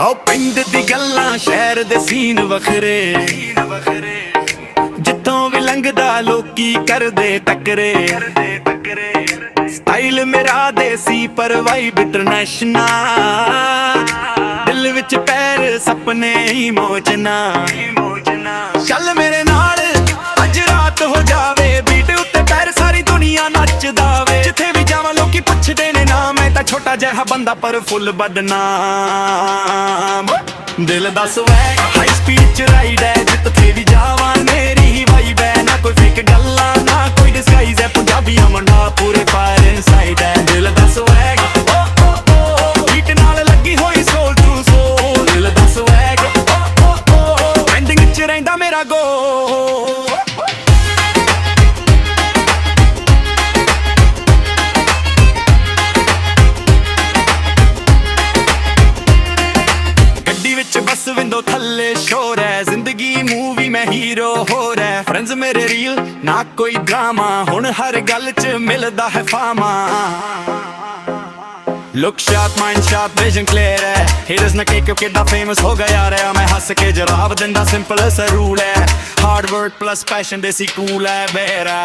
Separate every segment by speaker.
Speaker 1: ਆਓ ਪਿੰਡ ਦੀ ਗੱਲਾਂ ਸ਼ਹਿਰ ਦੇ ਸੀਨ ਵੱਖਰੇ, ਜਿੱਥੋਂ ਵੀ ਲੰਘਦਾ ਲੋਕੀ ਕਰਦੇ ਟੱਕਰੇ। ਸਟਾਈਲ ਮੇਰਾ ਦੇਸੀ ਪਰ ਵਾਈਬ ਇੰਟਰਨੈਸ਼ਨਲ, ਦਿਲ ਵਿੱਚ ਪੈਰ ਸੁਪਨੇ ਹੀ ਮੋਚਨਾ। ਚੱਲ ਮੇਰੇ ਨਾਲ ਅੱਜ ਰਾਤ ਹੋ ਜਾਵੇ, ਬੀਟ ਉੱਤੇ ਪੈਰ ਸਾਰੀ ਦੁਨੀਆ ਨੱਚਦਾ ਵੇ। ਜਿੱਥੇ ਵੀ ਜਾਵਾਂ ਲੋਕੀ ਪੁੱਛਦੇ ਨੇ ਨਾ, ਮੈਂ ਤਾਂ ਛੋਟਾ ਜਿਹਾ ਬੰਦਾ ਪਰ ਫੁੱਲ ਬਦਨਾਮ। ਦਿਲ ਦਾ ਸਵੈਗ ਹਾਈ ਸਪੀਡ ਚ ਰਾਈਡ ਹੈ, ਜਿੱਥੇ ਵੀ ਜਾਵਾਂ ਮੇਰੀ ਹੀ ਵਾਈਬ ਹੈ। ਨਾ ਕੋਈ ਫੇਕ ਗੱਲਾਂ ਨਾ ਕੋਈ ਡਿਸਗਾਈਜ਼ ਹੈ, ਪੰਜਾਬੀਆਂ ਮੁੰਡਾ ਪੂਰੇ ਫਾਇਰ ਇਨਸਾਈਡ ਹੈ। ਦਿਲ ਦਾ ਸਵੈਗ ਬੀਟ ਨਾਲ ਲੱਗੀ ਹੋਈ ਸੋਲ ਟੂ ਸੋਲ। ਦਿਲ ਦਾ ਸਵੈਗ ਟ੍ਰੈਂਡਿੰਗ ਚ ਰਹਿੰਦਾ ਮੇਰਾ ਗੋ। ਬਸ ਵਿੰਡੋ ਥੱਲੇ ਸ਼ੋਰ ਹੈ, ਜ਼ਿੰਦਗੀ ਮੂਵੀ ਮੈਂ ਹੀਰੋ ਹੋ ਰਿਹਾ। ਫਰੈਂਡਸ ਮੇਰੇ ਰੀਲ ਨਾ ਕੋਈ ਡਰਾਮਾ, ਹੁਣ ਹਰ ਗੱਲ ਚ ਮਿਲਦਾ ਹੈ ਫਾਮਾ। Look sharp mind sharp vision clear ਹੈ, ਹੀਰਸ ਨਾ ਕਿਉਂ ਕਿੱਡਾ ਫੇਮਸ ਹੋ ਗਿਆ ਰਿਹਾ। ਮੈਂ ਹੱਸ ਕੇ ਜਵਾਬ ਦਿੰਦਾ ਸਿੰਪਲ ਸਾ ਰੂਲ ਹੈ, ਹਾਰਡ ਵਰਕ ਪਲੱਸ ਪੈਸ਼ਨ ਦੇਸੀ ਕੂਲ ਹੈ ਮੇਰਾ।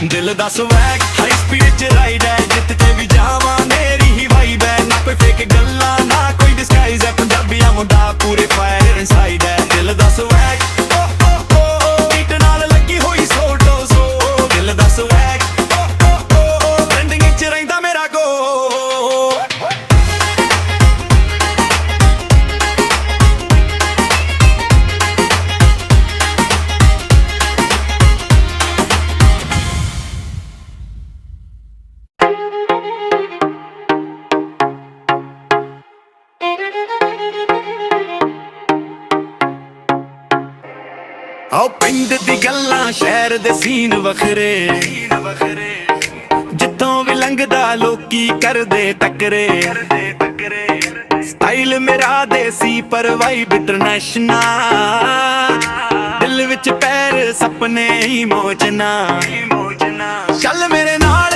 Speaker 1: ਦਿਲ ਦਾ ਸਵੈਗ ਹਾਈ ਸਪੀਡ ਚ ਰਾਈਡ ਹੈ, ਜਿੱਥੇ ਵੀ ਜਾਵਾਂ ਮੇਰੀ ਹੀ ਵਾਈਬ ਹੈ। ਨਾ ਕੋਈ ਫੇਕ ਗੱਲਾਂ ਨਾ ਕੋਈ ਡਿਸਗਾਈਜ਼ ਹੈ, ਪੰਜਾਬੀਆਂ ਮੁੰਡਾ ਪੂਰੇ ਫਾਇਰ ਇਨਸਾਈਡ ਹੈ। ਦਿਲ ਦਾ ਸਵੈਗ ਬੀਟ ਨਾਲ ਲੱਗੀ ਹੋਈ ਸੋਲ ਟੂ ਸੋਲ। ਦਿਲ ਦਾ ਸਵੈਗ ਟ੍ਰੈਂਡਿੰਗ ਚ ਰਹਿੰਦਾ ਮੇਰਾ ਗੋ। ਆਓ ਪਿੰਡ ਦੀ ਗੱਲਾਂ ਸ਼ਹਿਰ ਦੇ ਸੀਨ ਵੱਖਰੇ, ਜਿੱਥੋਂ ਵੀ ਲੰਘਦਾ ਲੋਕੀ ਕਰਦੇ ਟੱਕਰੇ। ਸਟਾਈਲ ਮੇਰਾ ਦੇਸੀ ਪਰ ਵਾਈਬ ਇੰਟਰਨੈਸ਼ਨਲ, ਦਿਲ ਵਿੱਚ ਪੈਰ ਸੁਪਨੇ ਹੀ ਮੋਚਨਾ। ਚੱਲ ਮੇਰੇ ਨਾਲ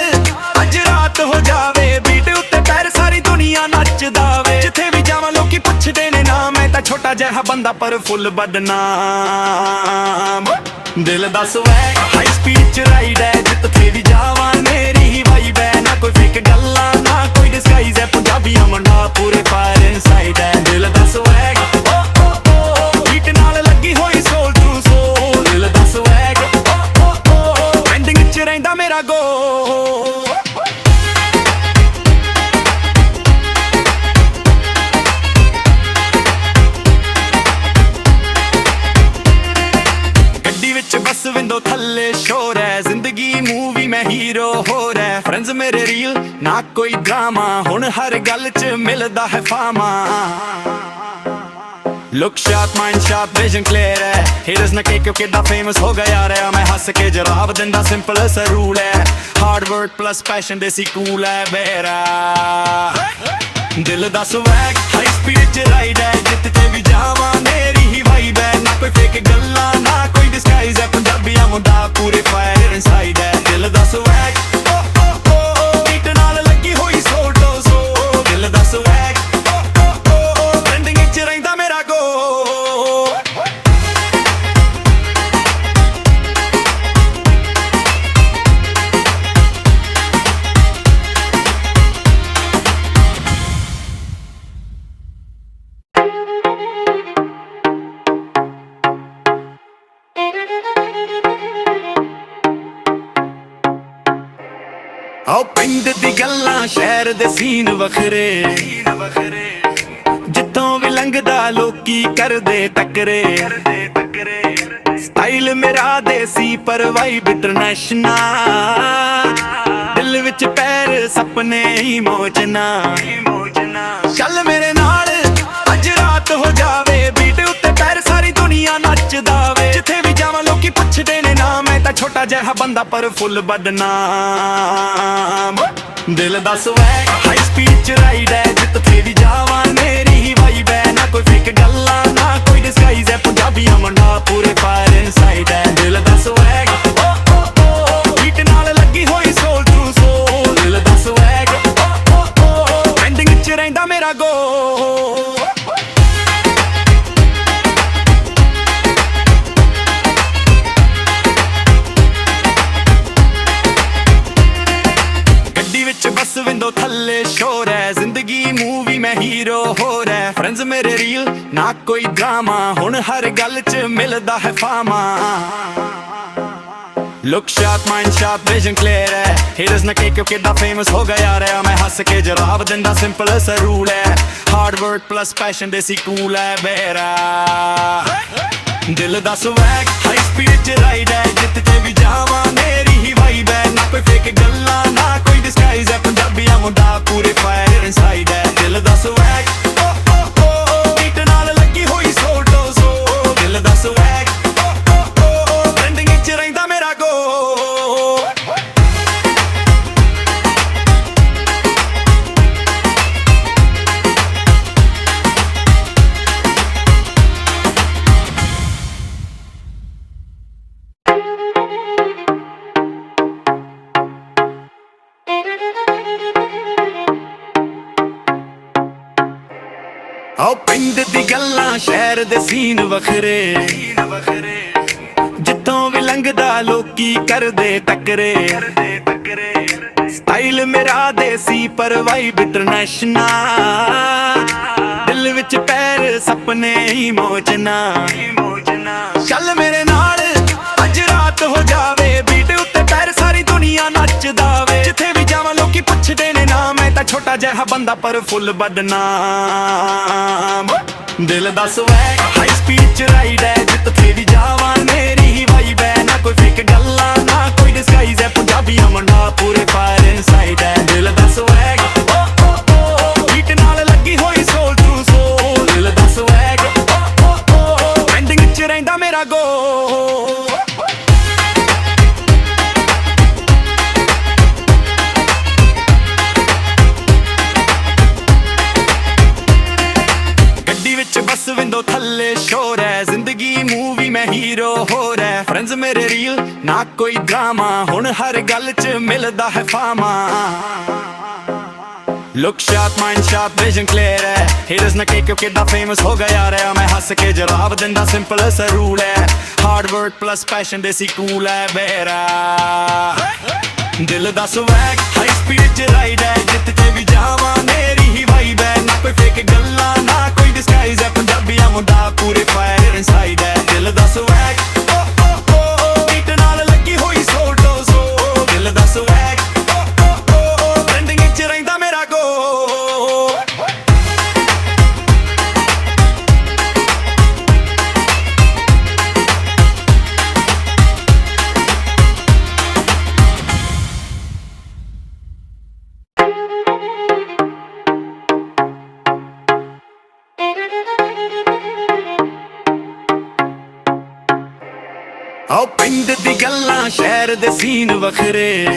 Speaker 1: ਅੱਜ ਰਾਤ ਹੋ ਜਾਵੇ, ਬੀਟ ਉੱਤੇ ਪੈਰ ਸਾਰੀ ਦੁਨੀਆ ਨੱਚਦਾ ਵੇ। ਜਿੱਥੇ ਵੀ ਜਾਵਾਂ ਲੋਕੀ ਪੁੱਛਦੇ ਨੇ ਨਾ, ਮੈਂ ਤਾਂ ਛੋਟਾ ਜਿਹਾ ਬੰਦਾ ਪਰ ਫੁੱਲ ਬਦਨਾਮ। ਦਿਲ ਦਾ ਸਵੈਗ ਹਾਈ ਸਪੀਡ ਚ ਰਾਈਡ ਹੈ, ਜਿੱਥੇ ਵੀ ਜਾਵਾਂ ਮੇਰੀ ਹੀ ਵਾਈਬ ਹੈ। ਨਾ ਕੋਈ ਫੇਕ ਗੱਲਾਂ ਨਾ ਕੋਈ ਡਿਸਗਾਈਜ਼ ਹੈ, ਪੰਜਾਬੀਆਂ ਮੁੰਡਾ ਪੂਰੇ ਫਾਇਰ ਇਨਸਾਈਡ ਹੈ। ਦਿਲ ਦਾ ਸਵੈਗ ਬੀਟ ਨਾਲ ਲੱਗੀ ਹੋਈ ਸੋਲ ਟੂ ਸੋਲ। ਦਿਲ ਦਾ ਸਵੈਗ ਟ੍ਰੈਂਡਿੰਗ ਚ ਰਹਿੰਦਾ ਮੇਰਾ ਗੋ। ਬਸ ਵਿੰਡੋ ਥੱਲੇ ਸ਼ੋਰ ਹੈ, ਜ਼ਿੰਦਗੀ ਮੂਵੀ ਮੈਂ ਹੀਰੋ ਹੋ ਰਿਹਾ। ਫਰੈਂਡਸ ਮੇਰੇ ਰੀਲ ਨਾ ਕੋਈ ਡਰਾਮਾ, ਹੁਣ ਹਰ ਗੱਲ ਚ ਮਿਲਦਾ ਹੈ ਫਾਮਾ। Look sharp mind sharp vision clear ਹੈ, ਹੀਰਸ ਨਾ ਕਿਉਂ ਕਿੱਡਾ ਫੇਮਸ ਹੋ ਗਿਆ ਰਿਹਾ। ਮੈਂ ਹੱਸ ਕੇ ਜਵਾਬ ਦਿੰਦਾ ਸਿੰਪਲ ਸਾ ਰੂਲ ਹੈ, ਹਾਰਡ ਵਰਕ ਪਲੱਸ ਪੈਸ਼ਨ ਦੇਸੀ ਕੂਲ ਹੈ ਮੇਰਾ। ਦਿਲ ਦਾ ਸਵੈਗ ਹਾਈ ਸਪੀਡ ਚ ਰਾਈਡ ਹੈ, ਜਿੱਥੇ ਵੀ ਜਾਵਾਂ ਮੇਰੀ ਹੀ ਵਾਈਬ ਹੈ। ਨਾ ਕੋਈ ਫੇਕ ਗੱਲਾਂ ਨਾ ਕੋਈ ਡਿਸਗਾਈਜ਼ ਹੈ, ਪੰਜਾਬੀਆਂ ਮੁੰਡਾ ਪੂਰੇ ਫਾਇਰ ਇਨਸਾਈਡ ਹੈ। ਦਿਲ ਦਾ ਸਵੈਗ ਬੀਟ ਨਾਲ ਲੱਗੀ ਹੋਈ ਸੋਲ ਟੂ ਸੋਲ। ਦਿਲ ਦਾ ਸਵੈਗ ਟ੍ਰੈਂਡਿੰਗ ਚ ਰਹਿੰਦਾ ਮੇਰਾ ਗੋ। ਆਓ ਪਿੰਡ ਦੀ ਗੱਲਾਂ ਸ਼ਹਿਰ ਦੇ ਸੀਨ ਵੱਖਰੇ, ਜਿੱਥੋਂ ਵੀ ਲੰਘਦਾ ਲੋਕੀ ਕਰਦੇ ਟੱਕਰੇ। ਸਟਾਈਲ ਮੇਰਾ ਦੇਸੀ ਪਰ ਵਾਈਬ ਇੰਟਰਨੈਸ਼ਨਲ, ਦਿਲ ਵਿੱਚ ਪੈਰ ਸੁਪਨੇ ਹੀ ਮੋਚਨਾ। ਚੱਲ ਮੇਰੇ ਨਾਲ ਅੱਜ ਰਾਤ ਹੋ ਜਾਵੇ, ਬੀਟ ਉੱਤੇ ਪੈਰ ਸਾਰੀ ਦੁਨੀਆ ਨੱਚਦਾ ਵੇ। ਜਿੱਥੇ ਵੀ ਜਾਵਾਂ ਲੋਕੀ ਪੁੱਛਦੇ ਨੇ ਨਾ, ਮੈਂ ਤਾਂ ਛੋਟਾ ਜਿਹਾ ਬੰਦਾ ਪਰ ਫੁੱਲ ਬਦਨਾਮ। ਦਿਲ ਦਾ ਸਵੈਗ ਹਾਈ ਸਪੀਡ ਚ ਰਾਈਡ ਹੈ, ਜਿੱਥੇ ਵੀ ਜਾਵਾਂ ਮੇਰੀ ਹੀ ਵਾਈਬ ਹੈ। ਨਾ ਕੋਈ ਫੇਕ ਗੱਲਾਂ ਨਾ ਕੋਈ ਡਿਸਗਾਈਜ਼ ਹੈ, ਪੰਜਾਬੀਆਂ ਮੁੰਡਾ ਪੂਰੇ ਫਾਇਰ ਇਨਸਾਈਡ ਹੈ। ਦਿਲ ਦਾ ਸਵੈਗ ਬੀਟ ਨਾਲ ਲੱਗੀ ਹੋਈ ਸੋਲ ਟੂ ਸੋਲ। ਦਿਲ ਦਾ ਸਵੈਗ ਟ੍ਰੈਂਡਿੰਗ ਚ ਰਹਿੰਦਾ ਮੇਰਾ ਗੋ। ਰੀਲ ਨਾ ਕੋਈ ਡਰਾਮਾ, ਹੁਣ ਹਰ ਗੱਲ 'ਚ ਮਿਲਦਾ ਹੈ ਫਾਮਾ। Look sharp, mind sharp, vision clear है। Haters ना के क्यों कितना famous हो गया रे, मैं हंस के जवाब दिंदा सिंपल सा रूल है। Hard work plus passion देसी कूल है बेरा। दिल दा swag, high speed च ride है, जित्ते भी जावां मेरी ही vibe है। ना कोई fake गल्ला, ना कोई disguise है, पंजाबियां मुंडा पूरे fire inside है। दिल दा swag, oh oh oh, beat नाल लगी हुई soul to soul। दिल दा swag, oh oh oh, trending च रहिंदा मेरा go। ਆਓ ਪਿੰਡ ਦੀ ਗੱਲਾਂ ਸ਼ਹਿਰ ਦੇ ਸੀਨ ਵੱਖਰੇ, ਜਿੱਥੋਂ ਵੀ ਲੰਘਦਾ ਲੋਕੀ ਕਰਦੇ ਟੱਕਰੇ। ਸਟਾਈਲ ਮੇਰਾ ਦੇਸੀ ਪਰ ਵਾਈਬ ਇੰਟਰਨੈਸ਼ਨਲ, ਦਿਲ ਵਿੱਚ ਪੈਰ ਸੁਪਨੇ ਹੀ ਮੋਜਨਾ। ਚੱਲ ਮੇਰੇ ਨਾਲ ਅੱਜ ਰਾਤ ਹੋ ਜਾਵੇ, ਬੀਟ ਉੱਤੇ ਪੈਰ ਸਾਰੀ ਦੁਨੀਆ ਨੱਚਦਾ ਵੇ। ਜਿੱਥੇ ਵੀ ਜਾਵਾਂ ਲੋਕੀ ਪੁੱਛਦੇ ਨੇ ਨਾ, ਮੈਂ ਤਾਂ ਛੋਟਾ ਜਿਹਾ ਬੰਦਾ ਪਰ ਫੁੱਲ ਬਦਨਾਮ। ਦਿਲ ਦਾ swag, ਹਾਈ ਸਪੀਡ ਚ ਰਾਈਡ ਹੈ, ਜਿੱਥੇ ਵੀ ਜਾਵਾਂ ਮੇਰੀ ਹੀ ਵਾਈਬ ਹੈ। ਨਾ ਕੋਈ ਫੇਕ ਗੱਲਾਂ, ਨਾ ਕੋਈ ਡਿਸਗਾਈਜ਼ ਹੈ, ਪੰਜਾਬੀਆਂ ਮੁੰਡਾ ਪੂਰੇ ਫਾਇਰ ਇਨਸਾਈਡ ਹੈ। ਦਿਲ ਦਾ swag, ਓ ਓ ਓ, ਬੀਟ ਨਾਲ ਲੱਗੀ ਹੋਈ ਸੋਲ ਟੂ ਸੋਲ। ਦਿਲ ਦਾ swag, ਓ ਓ ਓ, ਟ੍ਰੈਂਡਿੰਗ ਚ ਰਹਿੰਦਾ ਮੇਰਾ ਗੋ। बस विंडो थल्ले शोर है, जिंदगी मूवी में हीरो हो रहा है। फ्रेंड्स मेरे रील ना कोई ड्रामा, हुण हर गल च मिलदा है फामा। Look sharp, mind sharp, vision clear है, haters ना के क्यों कितना famous हो गया रे, मैं हंस के जवाब दिंदा सिंपल सा रूल है। Hard work plus passion देसी कूल है बेरा। दिल दा swag, high speed च ride है, जित्ते भी जावां मेरी ही vibe है। ना कोई fake गल्ला, ना कोई disguise है, पंजाबियां मुंडा पूरे fire inside है। दिल दा swag, oh oh oh, beat नाल लगी हुई soul to soul। दिल दा swag, oh oh oh, trending च रहिंदा मेरा go। ਆਓ ਪਿੰਡ ਦੀ ਗੱਲਾਂ ਸ਼ਹਿਰ ਦੇ ਸੀਨ ਵੱਖਰੇ,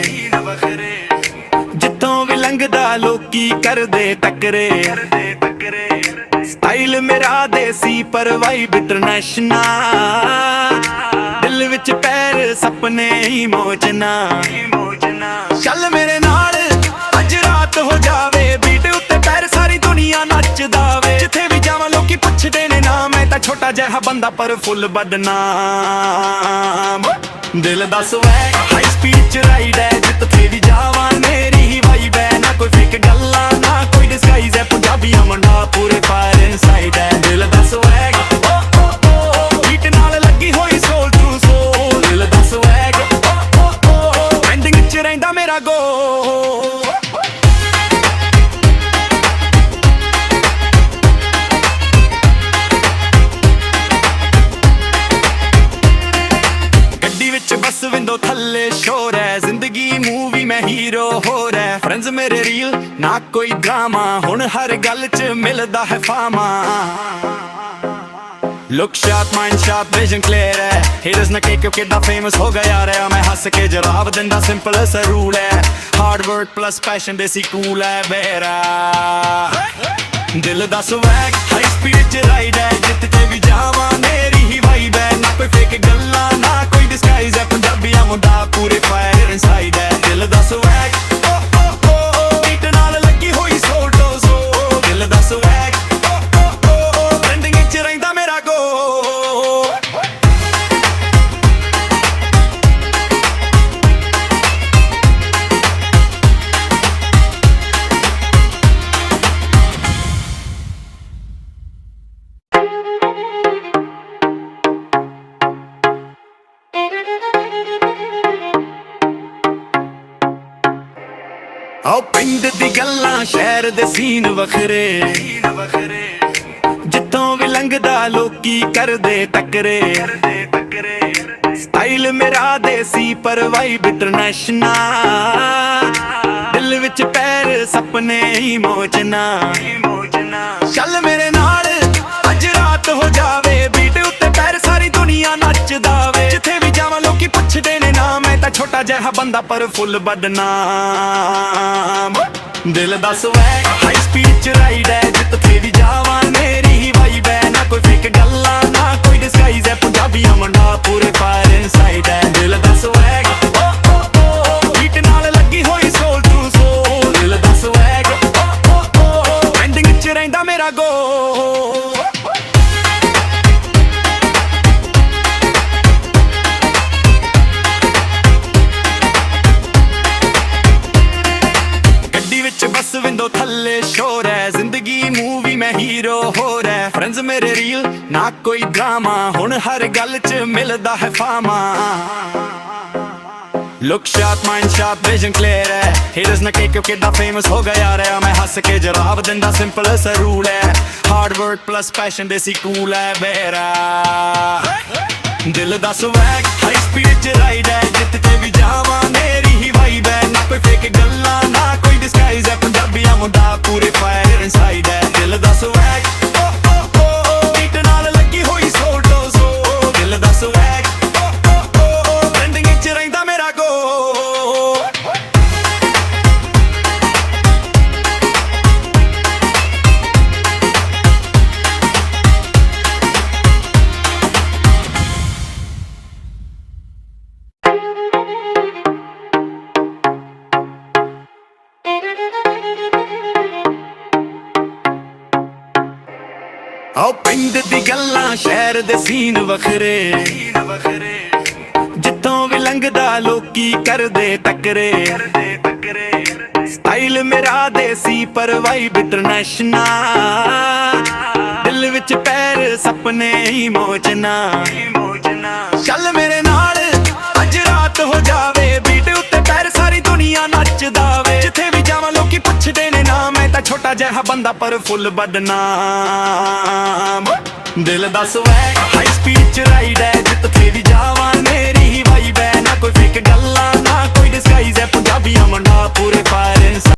Speaker 1: ਜਿੱਥੋਂ ਵੀ ਲੰਘਦਾ ਲੋਕੀ ਕਰਦੇ ਟੱਕਰੇ। ਸਟਾਈਲ ਮੇਰਾ ਦੇਸੀ ਪਰ ਵਾਈਬ ਇੰਟਰਨੈਸ਼ਨਲ, ਦਿਲ ਵਿੱਚ ਪੈਰ ਸੁਪਨੇ ਹੀ ਮੋਜਨਾ। ਚੱਲ ਮੇਰੇ ਨਾਲ ਅੱਜ ਰਾਤ ਹੋ ਜਾਵੇ, ਬੀਟ ਉੱਤੇ ਪੈਰ ਸਾਰੀ ਦੁਨੀਆ ਨੱਚਦਾ ਵੇ। ਜਿੱਥੇ ਵੀ ਜਾਵਾਂ ਲੋਕੀ ਪੁੱਛਦੇ ਨੇ ਨਾ, ਮੈਂ ਤਾਂ ਛੋਟਾ ਜਿਹਾ ਬੰਦਾ ਪਰ ਫੁੱਲ ਬਦਨਾਮ। ਦਿਲ ਦਾ swag, ਹਾਈ ਸਪੀਡ ਚ ਰਾਈਡ ਹੈ, ਜਿੱਥੇ ਵੀ ਜਾਵਾਂ ਮੇਰੀ ਹੀ ਵਾਈਬ ਹੈ। ਨਾ ਕੋਈ ਫੇਕ ਗੱਲਾਂ, ਨਾ ਕੋਈ ਡਿਸਗਾਈਜ਼ ਹੈ, ਪੰਜਾਬੀਆਂ ਮੁੰਡਾ ਪੂਰੇ ਫਾਇਰ ਇਨਸਾਈਡ ਹੈ। ਦਿਲ ਦਾ swag, ਓ ਓ ਓ, ਬੀਟ ਨਾਲ ਲੱਗੀ ਹੋਈ ਸੋਲ ਟੂ ਸੋਲ। ਦਿਲ ਦਾ swag, ਓ ਓ ਓ, ਟ੍ਰੈਂਡਿੰਗ ਚ ਰਹਿੰਦਾ ਮੇਰਾ ਗੋ। बस विंडो थल्ले शोर है, जिंदगी मूवी में हीरो हो रहा है। फ्रेंड्स मेरे रील ना कोई ड्रामा, हुण हर गल च मिलदा है फामा। Look sharp, mind sharp, vision clear है, haters ना के क्यों कितना famous हो गया रे, मैं हंस के जवाब दिंदा सिंपल सा रूल है। Hard work plus passion देसी कूल है बेरा। दिल दा swag, high speed च ride है, जित्ते भी जावां मेरी ही vibe है। ना कोई fake गल्ला, ना कोई disguise है, पंजाबियां मुंडा पूरे fire inside है। दिल दा swag, oh oh oh, beat नाल लगी हुई soul to soul। दिल दा swag, oh oh oh, trending च रहिंदा मेरा go। ਆਓ ਪਿੰਡ ਦੀ ਗੱਲਾਂ ਸ਼ਹਿਰ ਦੇ ਸੀਨ ਵੱਖਰੇ ਜਿੱਥੋਂ ਵੀ ਲੰਘਦਾ ਲੋਕੀ ਕਰਦੇ ਟੱਕਰੇ ਸਟਾਈਲ ਮੇਰਾ ਦੇਸੀ ਪਰ ਵਾਈਬ ਇੰਟਰਨੈਸ਼ਨਲ ਦਿਲ ਵਿੱਚ ਪੈਰ ਸੁਪਨੇ ਹੀ ਮੋਚਨਾ ਚੱਲ ਮੇਰੇ ਨਾਲ ਅੱਜ ਰਾਤ ਹੋ ਜਾਵੇ ਬੀਟ ਉੱਤੇ ਪੈਰ ਸਾਰੀ ਦੁਨੀਆ ਨੱਚਦਾ ਵੇ ਜਿੱਥੇ ਵੀ ਜਾਵਾਂ ਲੋਕੀ ਪੁੱਛਦੇ ਨੇ ਨਾ ਮੈਂ ਤਾਂ ਛੋਟਾ ਜਿਹਾ ਬੰਦਾ ਪਰ ਫੁੱਲ ਬਦਨਾਮ ਦਿਲ ਦਾ ਸਵੈਗ ਹਾਈ ਸਪੀਡ ਚ ਰਾਈਡ ਹੈ ਜਿੱਥੇ ਵੀ ਜਾਵਾਂ ਮੇਰੀ ਹੀ ਵਾਈਬ ਹੈ ਨਾ ਕੋਈ ਫੇਕ ਗੱਲਾਂ ਨਾ ਕੋਈ ਡਿਸਗਾਈਜ਼ ਹੈ ਪੰਜਾਬੀਆਂ ਮੁੰਡਾ ਪੂਰੇ ਫਾਇਰ ਇਨਸਾਈਡ ਹੈ ਦਿਲ ਦਾ ਸਵੈਗ ਬੀਟ ਨਾਲ ਲੱਗੀ ਹੋਈ ਸੋਲ ਟੂ ਸੋਲ ਦਿਲ ਦਾ ਸਵੈਗ ਟ੍ਰੈਂਡਿੰਗ ਚ ਰਹਿੰਦਾ ਮੇਰਾ ਗੋ ਵਿੱਚ ਬਸ ਵਿੰਡੋ ਥੱਲੇ ਸ਼ੋਰ ਹੈ ਜ਼ਿੰਦਗੀ ਮੂਵੀ ਮੈਂ ਹੀਰੋ ਹੋ ਰਿਹਾ ਫਰੈਂਡਸ ਮੇਰੇ ਰੀਲ ਨਾ ਕੋਈ ਡਰਾਮਾ ਹੁਣ ਹਰ ਗੱਲ ਚ ਮਿਲਦਾ ਹੈ ਫਾਮਾ look sharp mind sharp vision clear ਹੈ ਹੀਟਰਸ ਨਾ ਕਿ ਕਿਉਂ ਕਿੱਦਾਂ ਫੇਮਸ ਹੋ ਗਿਆ ਰਿਹਾ ਮੈਂ ਹੱਸ ਕੇ ਜਵਾਬ ਦਿੰਦਾ ਸਿੰਪਲ ਸਾ ਰੂਲ ਹੈ ਹਾਰਡ ਵਰਕ ਪਲੱਸ ਪੈਸ਼ਨ ਦੇਸੀ ਕੂਲ ਹੈ ਮੇਰਾ ਦਿਲ ਦਾ ਸਵੈਗ ਹਾਈ ਸਪੀਡ ਚ ਰਾਈਡ ਹੈ ਜਿੱਥੇ ਵੀ ਜਾਵਾਂ ਮੇਰੀ ਹੀ ਵਾਈਬ ਹੈ ਨਾ ਕੋਈ ਫੇਕ ਗੱਲਾਂ ਨਾ ਕੋਈ ਡਿਸਗਾਈਜ਼ ਹੈ ਪੰਜਾਬੀਆਂ ਮੁੰਡਾ ਪੂਰੇ ਫਾਇਰ ਇਨਸਾਈਡ ਹੈ ਦਿਲ ਦਾ ਸਵੈਗ ਬੀਟ ਨਾਲ ਲੱਗੀ ਹੋਈ ਸੋਲ ਟੂ ਸੋਲ ਦਿਲ ਦਾ ਸਵੈਗ ਟ੍ਰੈਂਡਿੰਗ ਵਿੱਚ ਰਹਿੰਦਾ ਮੇਰਾ ਗੋ ਆਓ ਪਿੰਡ ਦੀ ਗੱਲਾਂ ਸ਼ਹਿਰ ਦੇ ਸੀਨ ਵੱਖਰੇ ਜਿੱਥੋਂ ਵੀ ਲੰਘਦਾ ਲੋਕੀ ਕਰਦੇ ਟੱਕਰੇ ਸਟਾਈਲ ਮੇਰਾ ਦੇਸੀ ਪਰ ਵਾਈਬ ਇੰਟਰਨੈਸ਼ਨਲ ਦਿਲ ਵਿੱਚ ਪੈਰ ਸੁਪਨੇ ਹੀ ਮੋਚਨਾ ਚੱਲ ਮੇਰੇ ਨਾਲ ਅੱਜ ਰਾਤ ਹੋ ਜਾਵੇ ਬੀਟ ਉੱਤੇ ਪੈਰ ਸਾਰੀ ਦੁਨੀਆ ਨੱਚਦਾ ਵੇ ਜਿੱਥੇ ਵੀ ਜਾਵਾਂ ਲੋਕੀ ਪੁੱਛਦੇ ਨੇ ਨਾ ਮੈਂ ਤਾਂ ਛੋਟਾ ਜਿਹਾ ਬੰਦਾ ਪਰ ਫੁੱਲ ਬਦਨਾਮ ਦਿਲ ਦਾ ਸਵੈਗ ਹਾਈ ਸਪੀਡ ਚ ਰਾਈਡ ਹੈ ਜਿੱਥੇ ਵੀ ਜਾਵਾਂ ਮੇਰੀ